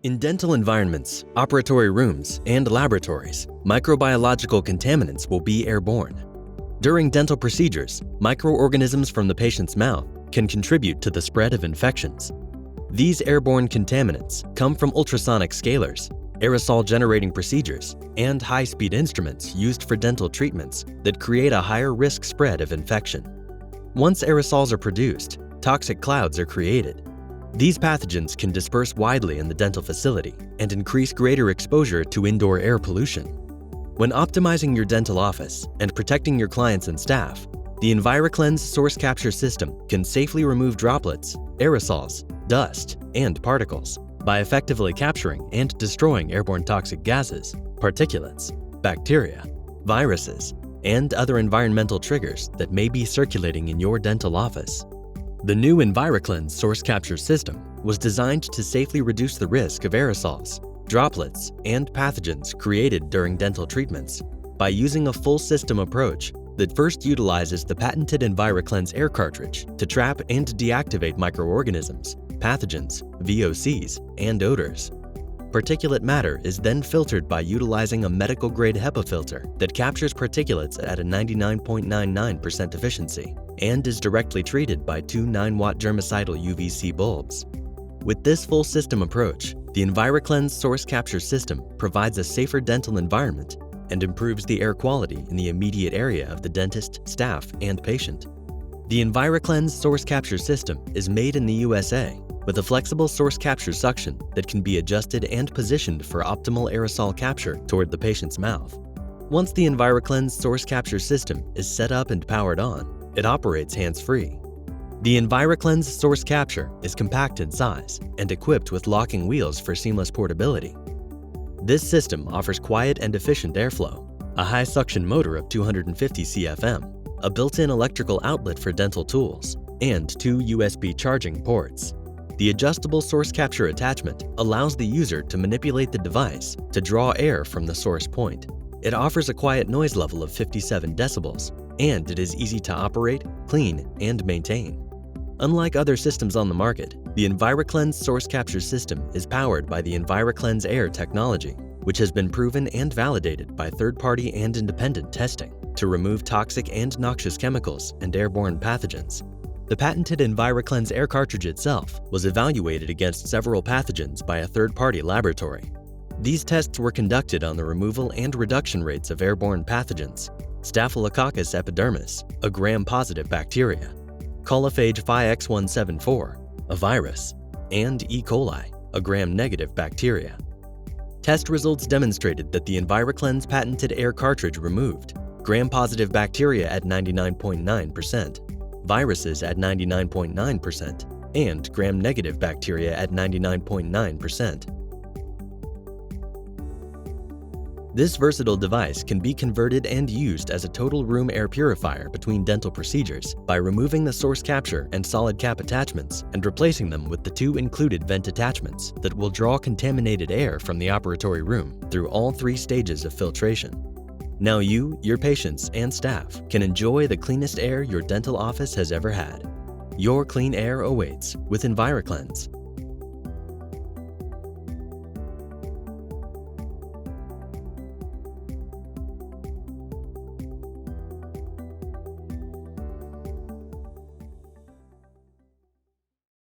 In dental environments, operatory rooms, and laboratories, microbiological contaminants will be airborne. During dental procedures, microorganisms from the patient's mouth can contribute to the spread of infections. These airborne contaminants come from ultrasonic scalars, aerosol-generating procedures, and high-speed instruments used for dental treatments that create a higher risk spread of infection. Once aerosols are produced, toxic clouds are created. These pathogens can disperse widely in the dental facility and increase greater exposure to indoor air pollution. When optimizing your dental office and protecting your clients and staff, the EnviroKlenz Source Capture System can safely remove droplets, aerosols, dust, and particles by effectively capturing and destroying airborne toxic gases, particulates, bacteria, viruses, and other environmental triggers that may be circulating in your dental office. The new EnviroKlenz Source Capture System was designed to safely reduce the risk of aerosols, droplets, and pathogens created during dental treatments by using a full system approach that first utilizes the patented EnviroKlenz air cartridge to trap and deactivate microorganisms, pathogens, VOCs, and odors. Particulate matter is then filtered by utilizing a medical-grade HEPA filter that captures particulates at a 99.99% efficiency and is directly treated by two 9-watt germicidal UVC bulbs. With this full system approach, the EnviroKlenz Source Capture System provides a safer dental environment and improves the air quality in the immediate area of the dentist, staff, and patient. The EnviroKlenz Source Capture System is made in the USA with a flexible source capture suction that can be adjusted and positioned for optimal aerosol capture toward the patient's mouth. Once the EnviroKlenz Source Capture System is set up and powered on, it operates hands-free. The EnviroKlenz Source Capture is compact in size and equipped with locking wheels for seamless portability. This system offers quiet and efficient airflow, a high suction motor of 250 CFM, a built-in electrical outlet for dental tools, and two USB charging ports. The adjustable source capture attachment allows the user to manipulate the device to draw air from the source point. It offers a quiet noise level of 57 decibels, and it is easy to operate, clean, and maintain. Unlike other systems on the market, the EnviroKlenz Source Capture System is powered by the EnviroKlenz Air technology, which has been proven and validated by third-party and independent testing to remove toxic and noxious chemicals and airborne pathogens. The patented EnviroKlenz air cartridge itself was evaluated against several pathogens by a third-party laboratory. These tests were conducted on the removal and reduction rates of airborne pathogens, Staphylococcus epidermis, a gram-positive bacteria, Coliphage 5X174, a virus, and E. coli, a gram-negative bacteria. Test results demonstrated that the EnviroKlenz patented air cartridge removed gram-positive bacteria at 99.9%, viruses at 99.9%, and gram-negative bacteria at 99.9%. This versatile device can be converted and used as a total room air purifier between dental procedures by removing the source capture and solid cap attachments and replacing them with the two included vent attachments that will draw contaminated air from the operatory room through all three stages of filtration. Now you, your patients, and staff can enjoy the cleanest air your dental office has ever had. Your clean air awaits with EnviroKlenz.